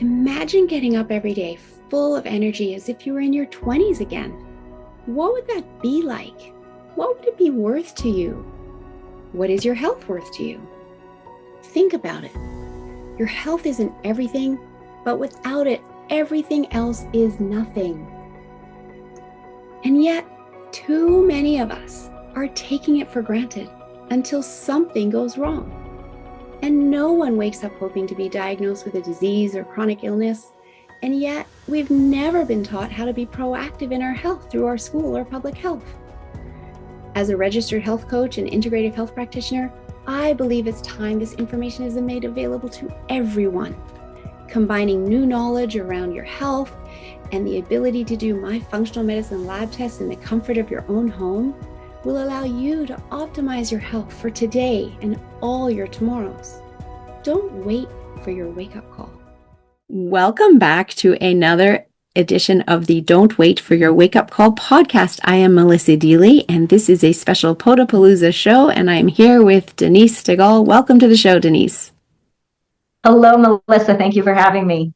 Imagine getting up every day full of energy as if you were in your 20s again. What would that be like? What would it be worth to you? What is your health worth to you? Think about it. Your health isn't everything, but without it, everything else is nothing. And yet, too many of us are taking it for granted until something goes wrong. And no one wakes up hoping to be diagnosed with a disease or chronic illness. And yet, we've never been taught how to be proactive in our health through our school or public health. As a registered health coach and integrative health practitioner, I believe it's time this information is made available to everyone. Combining new knowledge around your health and the ability to do my functional medicine lab tests in the comfort of your own home will allow you to optimize your health for today and all your tomorrows. Don't wait for your wake-up call. Welcome back to another edition of the Don't Wait for Your Wake-Up Call podcast. I am Melissa Deely, and this is a special Podapalooza show, and I'm here with Denise Stegall. Welcome to the show, Denise. Hello, Melissa. Thank you for having me.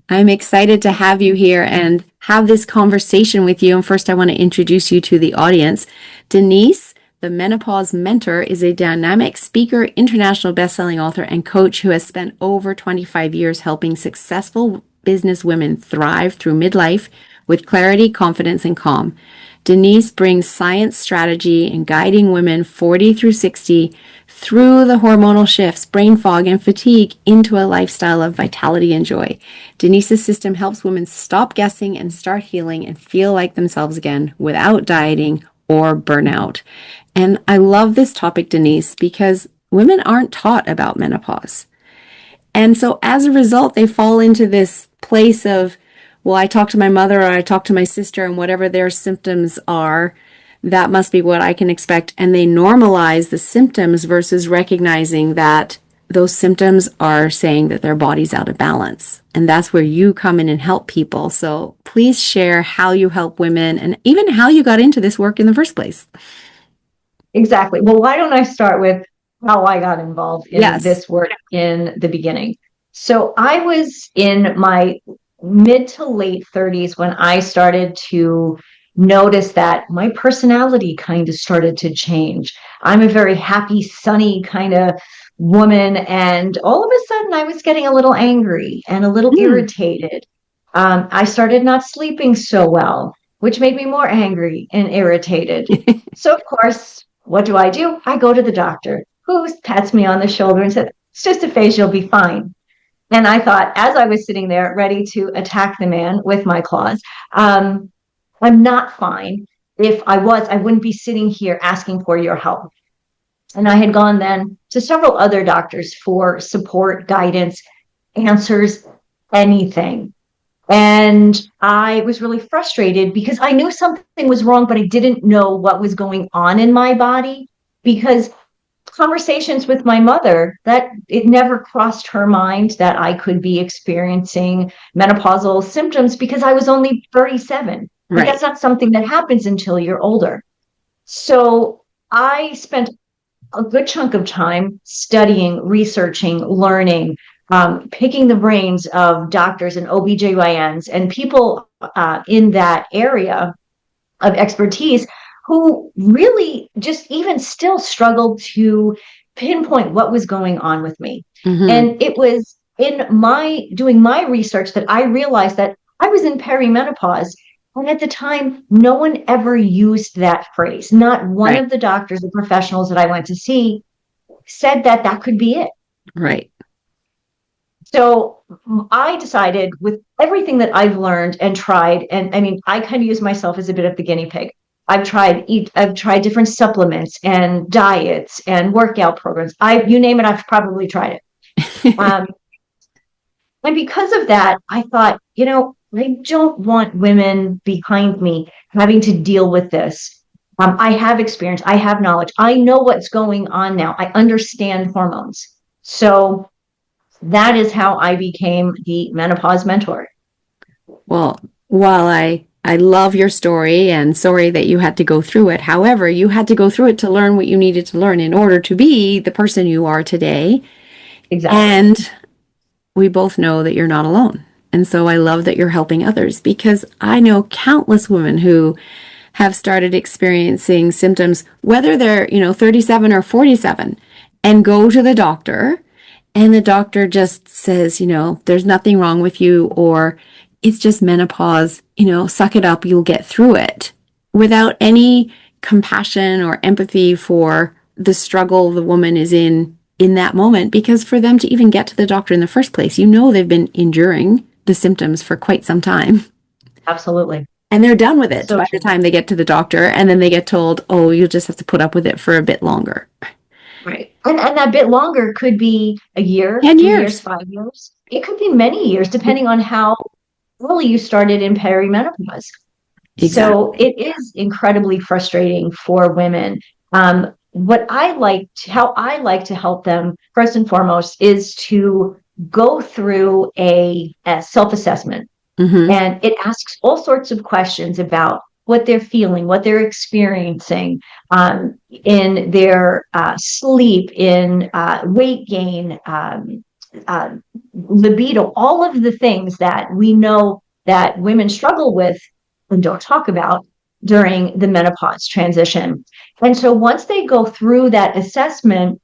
I'm excited to have you here and have this conversation with you. And first, I want to introduce you to the audience. Denise, the Menopause Mentor, is a dynamic speaker, international best-selling author, and coach who has spent over 25 years helping successful business women thrive through midlife with clarity, confidence, and calm. Denise brings science, strategy, and guiding women 40 through 60 through the hormonal shifts, brain fog, and fatigue into a lifestyle of vitality and joy. Denise's system helps women stop guessing and start healing and feel like themselves again without dieting or burnout. And I love this topic, Denise, because women aren't taught about menopause. And so as a result, they fall into this place of, well, I talk to my mother or I talk to my sister, and whatever their symptoms are, that must be what I can expect. And they normalize the symptoms versus recognizing that those symptoms are saying that their body's out of balance. And that's where you come in and help people. So please share how you help women and even how you got into this work in the first place. Exactly. Well, why don't I start with how I got involved in this work in the beginning? So I was in my mid to late 30s when I started to notice that my personality kind of started to change. I'm a very happy, sunny kind of woman. And all of a sudden I was getting a little angry and a little irritated. I started not sleeping so well, which made me more angry and irritated. So of course, what do? I go to the doctor, who pats me on the shoulder and said, it's just a phase, you'll be fine. And I thought, as I was sitting there ready to attack the man with my claws, I'm not fine. If I was, I wouldn't be sitting here asking for your help. And I had gone then to several other doctors for support, guidance, answers, anything. And I was really frustrated because I knew something was wrong, but I didn't know what was going on in my body, because conversations with my mother, that it never crossed her mind that I could be experiencing menopausal symptoms because I was only 37. Right. That's not something that happens until you're older. So I spent a good chunk of time studying, researching, learning, picking the brains of doctors and OBGYNs and people in that area of expertise who really just even still struggled to pinpoint what was going on with me. Mm-hmm. And it was in my doing my research that I realized that I was in perimenopause. And at the time, no one ever used that phrase. Not one of the doctors or professionals that I went to see said that that could be it. Right. So I decided, with everything that I've learned and tried, and I mean, I kind of use myself as a bit of the guinea pig. I've tried different supplements and diets and workout programs. You name it, I've probably tried it. And because of that, I thought, I don't want women behind me having to deal with this. I have experience. I have knowledge. I know what's going on now. I understand hormones. So that is how I became the Menopause Mentor. Well, while I love your story and sorry that you had to go through it. However, you had to go through it to learn what you needed to learn in order to be the person you are today. Exactly. And we both know that you're not alone. And so I love that you're helping others, because I know countless women who have started experiencing symptoms, whether they're, 37 or 47, and go to the doctor, and the doctor just says, there's nothing wrong with you, or it's just menopause, suck it up, you'll get through it, without any compassion or empathy for the struggle the woman is in that moment. Because for them to even get to the doctor in the first place, they've been enduring the symptoms for quite some time. Absolutely. And they're done with it by the time they get to the doctor, and then they get told, oh, you'll just have to put up with it for a bit longer. Right. And that bit longer could be a year, 10 2 years. years, 5 years. It could be many years, depending on how early you started in perimenopause. Exactly. So it is incredibly frustrating for women. How I like to help them, first and foremost, is to go through a self-assessment. Mm-hmm. And it asks all sorts of questions about what they're feeling, what they're experiencing in their sleep, in weight gain, libido, all of the things that we know that women struggle with and don't talk about during the menopause transition. And so once they go through that assessment,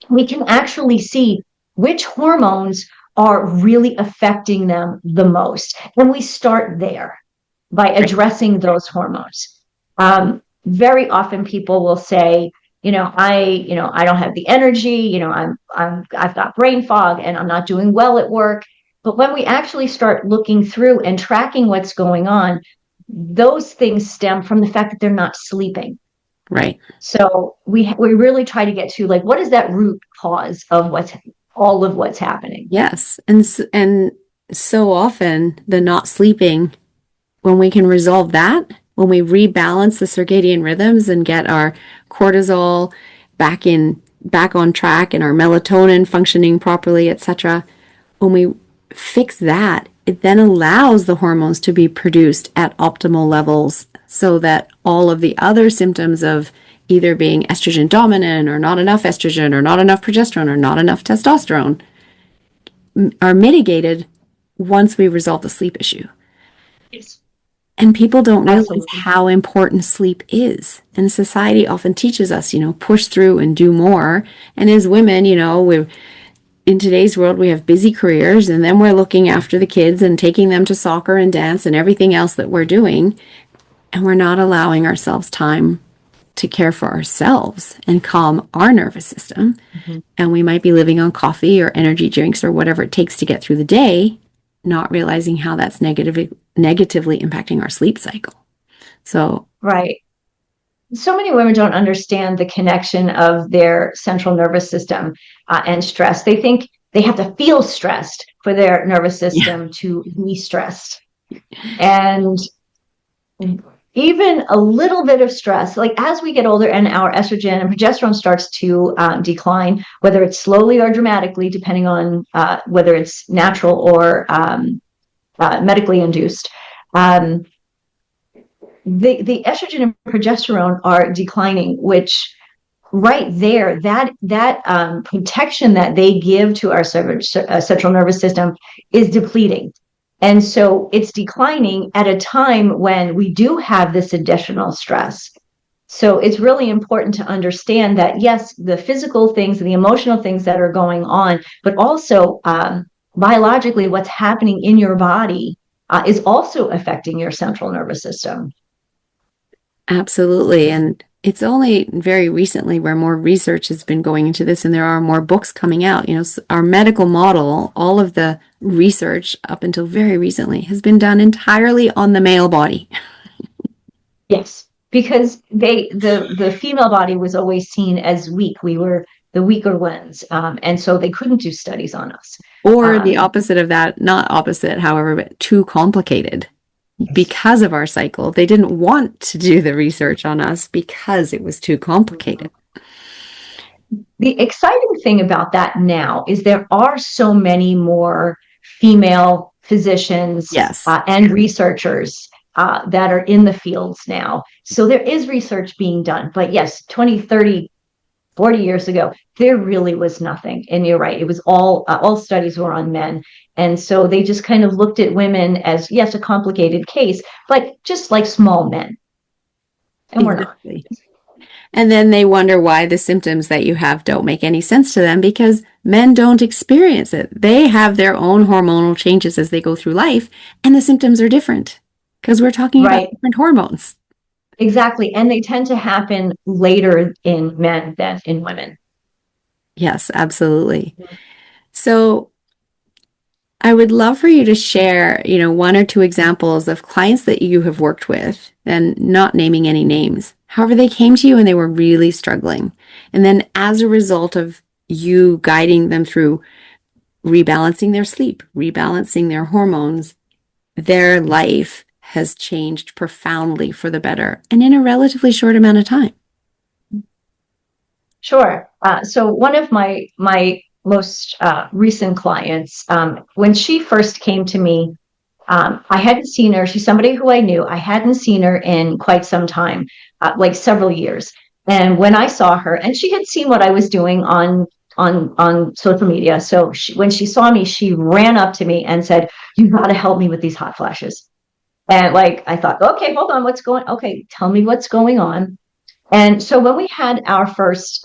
we can actually see which hormones are really affecting them the most. And we start there by addressing those hormones. Very often people will say, I don't have the energy, I've got brain fog and I'm not doing well at work. But when we actually start looking through and tracking what's going on, those things stem from the fact that they're not sleeping. Right. So we really try to get to, like, what is that root cause of what's happening? Yes. And so often the not sleeping, when we can resolve that, when we rebalance the circadian rhythms and get our cortisol back on track and our melatonin functioning properly, etc., when we fix that, it then allows the hormones to be produced at optimal levels, so that all of the other symptoms of either being estrogen dominant or not enough estrogen or not enough progesterone or not enough testosterone are mitigated once we resolve the sleep issue. Yes. And people don't realize how important sleep is. And society often teaches us, push through and do more. And as women, in today's world, we have busy careers, and then we're looking after the kids and taking them to soccer and dance and everything else that we're doing. And we're not allowing ourselves time to care for ourselves and calm our nervous system. Mm-hmm. And we might be living on coffee or energy drinks or whatever it takes to get through the day, not realizing how that's negatively impacting our sleep cycle. So, right. So many women don't understand the connection of their central nervous system and stress. They think they have to feel stressed for their nervous system to be stressed. And even a little bit of stress, like as we get older and our estrogen and progesterone starts to decline, whether it's slowly or dramatically, depending on whether it's natural or medically induced, the estrogen and progesterone are declining, which right there, that protection that they give to our central nervous system is depleting. And so it's declining at a time when we do have this additional stress. So it's really important to understand that, yes, the physical things and the emotional things that are going on, but also biologically what's happening in your body is also affecting your central nervous system. Absolutely. And it's only very recently where more research has been going into this, and there are more books coming out. Our medical model, all of the research up until very recently has been done entirely on the male body. Yes, because the female body was always seen as weak. We were the weaker ones. And so they couldn't do studies on us. Or the opposite of that, not opposite, however, but too complicated. Because of our cycle, they didn't want to do the research on us because it was too complicated. The exciting thing about that now is there are so many more female physicians and researchers that are in the fields now. So there is research being done. But yes, 20, 30, 40 years ago, there really was nothing. And you're right, it was all studies were on men. And so they just kind of looked at women as, yes, a complicated case, but just like small men. And Exactly. We're not. And then they wonder why the symptoms that you have don't make any sense to them, because men don't experience it. They have their own hormonal changes as they go through life, and the symptoms are different because we're talking about different hormones. Exactly. And they tend to happen later in men than in women. Yes, absolutely. So I would love for you to share, one or two examples of clients that you have worked with, and not naming any names. However, they came to you and they were really struggling. And then as a result of you guiding them through rebalancing their sleep, rebalancing their hormones, their life has changed profoundly for the better and in a relatively short amount of time. Sure. So one of my most recent clients, when she first came to me, I hadn't seen her. She's somebody who I knew. I hadn't seen her in quite some time, like several years. And when I saw her, and she had seen what I was doing on social media. So when she saw me, she ran up to me and said, "You got to help me with these hot flashes." And I thought, okay, hold on, okay, tell me what's going on. And so when we had our first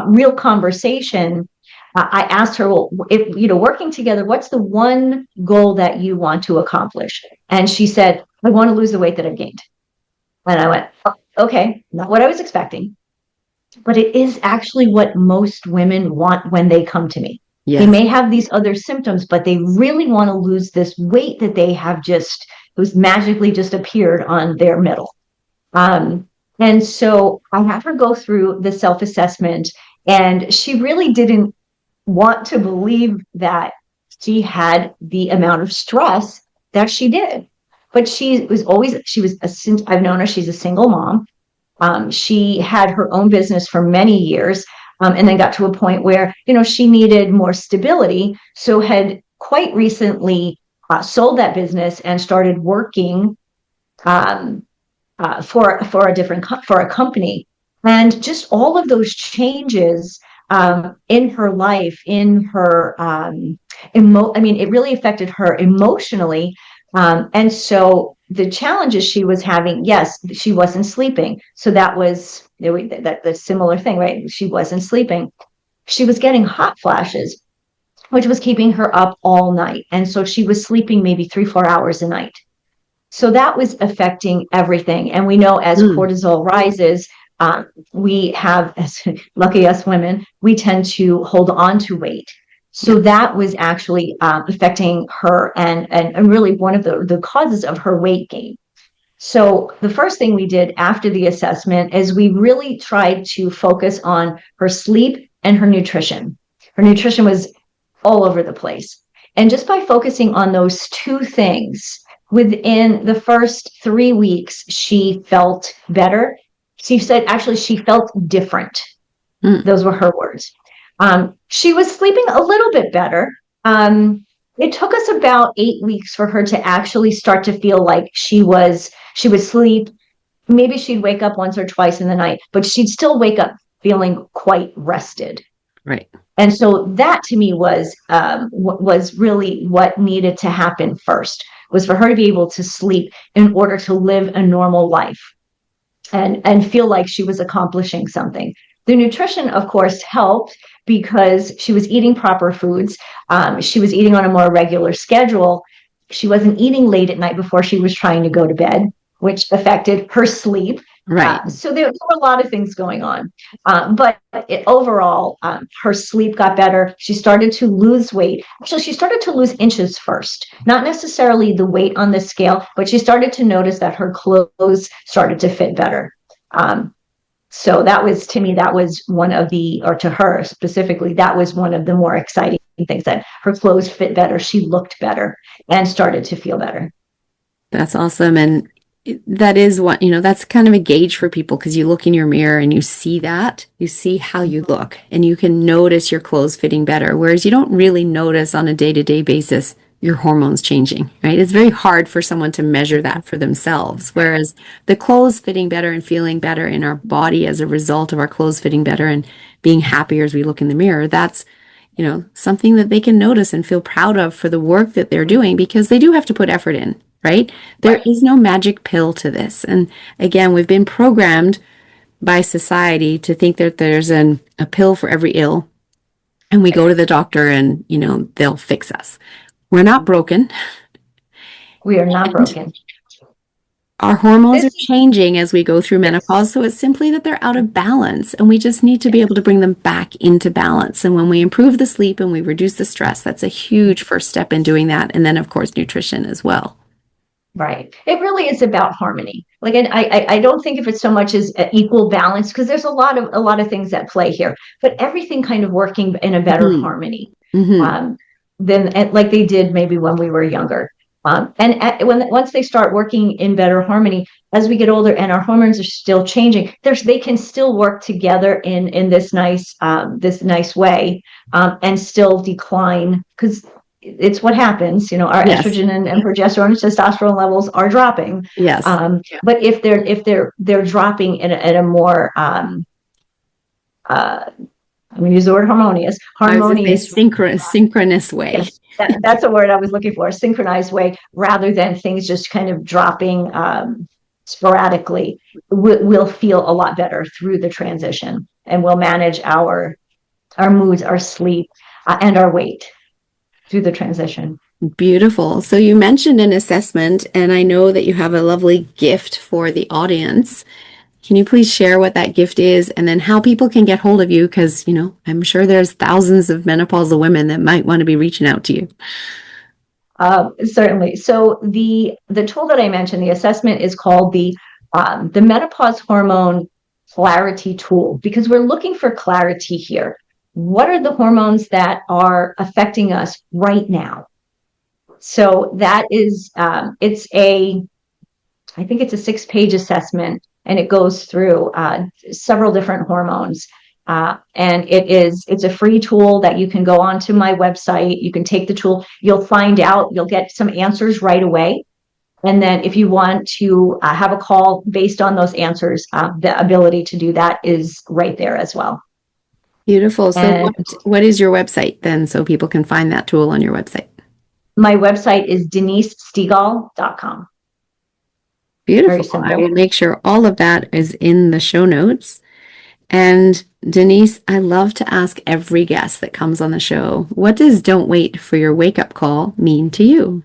real conversation, I asked her, well, if, working together, what's the one goal that you want to accomplish? And she said, I want to lose the weight that I've gained. And I went, oh, okay, not what I was expecting, but it is actually what most women want when they come to me. Yes. They may have these other symptoms, but they really want to lose this weight that they have it was magically just appeared on their middle. And so I had her go through the self-assessment, and she really didn't want to believe that she had the amount of stress that she did. But I've known her, she's a single mom. She had her own business for many years, and then got to a point where, she needed more stability. So had quite recently sold that business and started working for a company. And just all of those changes in her life, in her it really affected her emotionally. And so the challenges she was having, yes, she wasn't sleeping. So that was the similar thing, right? She wasn't sleeping. She was getting hot flashes, which was keeping her up all night. And so she was sleeping maybe 3-4 hours a night. So that was affecting everything. And we know as cortisol rises, we have, as lucky us women, we tend to hold on to weight. So that was actually affecting her and really one of the causes of her weight gain. So the first thing we did after the assessment is we really tried to focus on her sleep and her nutrition. Her nutrition was all over the place. And just by focusing on those two things, within the first 3 weeks, she felt better. She said, actually, she felt different. Those were her words. She was sleeping a little bit better. It took us about 8 weeks for her to actually start to feel like she would sleep. Maybe she'd wake up once or twice in the night, but she'd still wake up feeling quite rested. Right. And so that to me was really what needed to happen first, was for her to be able to sleep in order to live a normal life and feel like she was accomplishing something. The nutrition, of course, helped because she was eating proper foods. She was eating on a more regular schedule. She wasn't eating late at night before she was trying to go to bed, which affected her sleep. Right. So there were a lot of things going on. But overall, her sleep got better. She started to lose weight. Actually, she started to lose inches first, not necessarily the weight on the scale, but she started to notice that her clothes started to fit better. So that was, to me, that was one of or to her specifically, that was one of the more exciting things, that her clothes fit better. She looked better and started to feel better. That's awesome. And that is what, that's kind of a gauge for people, because you look in your mirror and you see how you look, and you can notice your clothes fitting better. Whereas you don't really notice on a day-to-day basis your hormones changing, right? It's very hard for someone to measure that for themselves. Whereas the clothes fitting better and feeling better in our body as a result of our clothes fitting better and being happier as we look in the mirror, that's, something that they can notice and feel proud of for the work that they're doing, because they do have to put effort in, right? There is no magic pill to this. And again, we've been programmed by society to think that there's a pill for every ill, and we go to the doctor and, they'll fix us. We're not broken. We are not broken. Our hormones are changing as we go through menopause, so it's simply that they're out of balance, and we just need to be able to bring them back into balance. And when we improve the sleep and we reduce the stress, that's a huge first step in doing that. And then, of course, nutrition as well. Right. It really is about harmony. Like, I don't think of it so much as equal balance, because there's a lot of things at play here, but everything kind of working in a better harmony than like they did maybe when we were younger. Once they start working in better harmony, as we get older and our hormones are still changing, they can still work together in this nice way, and still decline, because it's what happens. Our estrogen and progesterone and testosterone levels are dropping. Yes. But if they're dropping in a more I'm going to use the word harmonious, synchronous way. Yes, that's a word I was looking for, synchronized way, rather than things just kind of dropping sporadically. We'll feel a lot better through the transition, and we'll manage our moods, our sleep, and our weight through the transition. Beautiful. So you mentioned an assessment, and I know that you have a lovely gift for the audience. Can you please share what that gift is, and then how people can get hold of you? Because, I'm sure there's thousands of menopausal women that might want to be reaching out to you. Certainly. So the tool that I mentioned, the assessment, is called the Menopause Hormone Clarity Tool, because we're looking for clarity here. What are the hormones that are affecting us right now? So that is, I think it's a 6-page assessment, and it goes through several different hormones. And it's a free tool that you can go onto my website. You can take the tool, you'll get some answers right away. And then if you want to have a call based on those answers, the ability to do that is right there as well. Beautiful. So what is your website then, so people can find that tool on your website? My website is denisestegall.com. Beautiful. I will make sure all of that is in the show notes. And Denise, I love to ask every guest that comes on the show, what does "don't wait for your wake-up call" mean to you?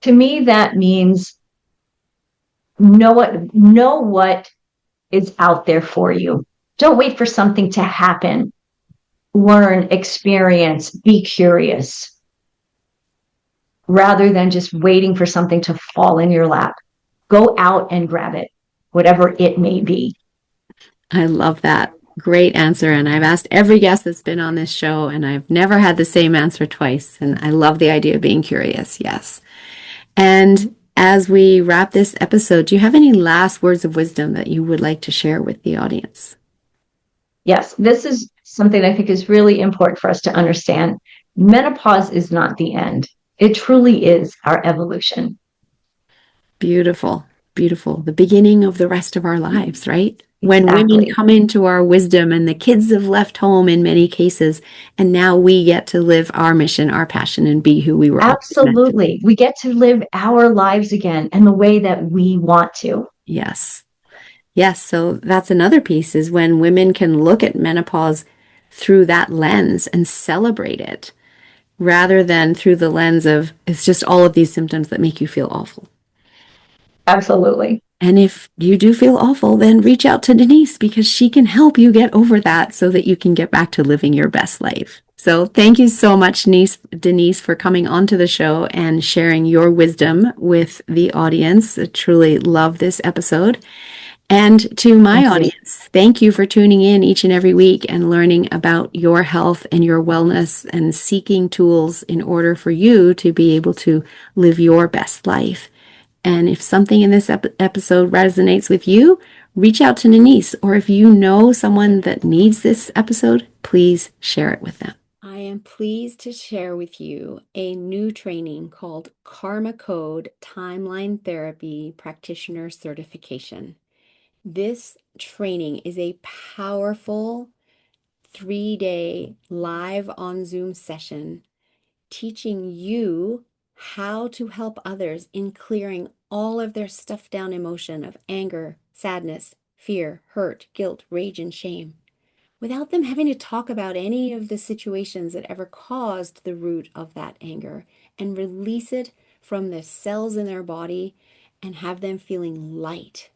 To me, that means know what is out there for you. Don't wait for something to happen. Learn, experience, be curious, rather than just waiting for something to fall in your lap. Go out and grab it, whatever it may be. I love that. Great answer. And I've asked every guest that's been on this show, and I've never had the same answer twice. And I love the idea of being curious. Yes. And as we wrap this episode, do you have any last words of wisdom that you would like to share with the audience? Yes, this is something I think is really important for us to understand. Menopause is not the end. It truly is our evolution. Beautiful, beautiful. The beginning of the rest of our lives, right? When women come into our wisdom, and the kids have left home in many cases, and now we get to live our mission, our passion, and be who we were. Absolutely. We get to live our lives again in the way that we want to. Yes. Yes. So that's another piece, is when women can look at menopause through that lens and celebrate it, rather than through the lens of it's just all of these symptoms that make you feel awful. Absolutely. And if you do feel awful, then reach out to Denise, because she can help you get over that so that you can get back to living your best life. So thank you so much, Denise, for coming onto the show and sharing your wisdom with the audience. I truly love this episode. And to my audience, thank you for tuning in each and every week and learning about your health and your wellness, and seeking tools in order for you to be able to live your best life. And if something in this episode resonates with you, reach out to Denise. Or if you know someone that needs this episode, please share it with them. I am am pleased to share with you a new training called Karma Code Timeline Therapy Practitioner Certification. This training is a powerful 3-day live on Zoom session teaching you how to help others in clearing all of their stuffed down emotion of anger, sadness, fear, hurt, guilt, rage, and shame, without them having to talk about any of the situations that ever caused the root of that anger, and release it from the cells in their body and have them feeling light.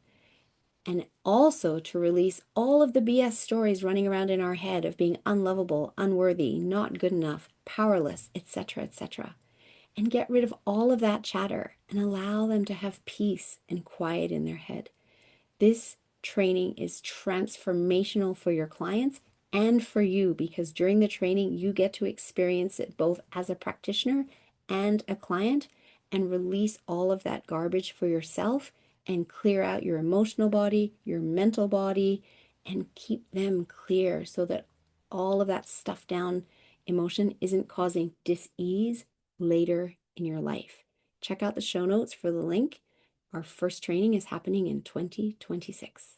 And also to release all of the BS stories running around in our head of being unlovable, unworthy, not good enough, powerless, etc., etc. And get rid of all of that chatter and allow them to have peace and quiet in their head. This training is transformational for your clients and for you, because during the training, you get to experience it both as a practitioner and a client, and release all of that garbage for yourself and clear out your emotional body, your mental body, and keep them clear so that all of that stuffed down emotion isn't causing dis-ease later in your life. Check out the show notes for the link. Our first training is happening in 2026.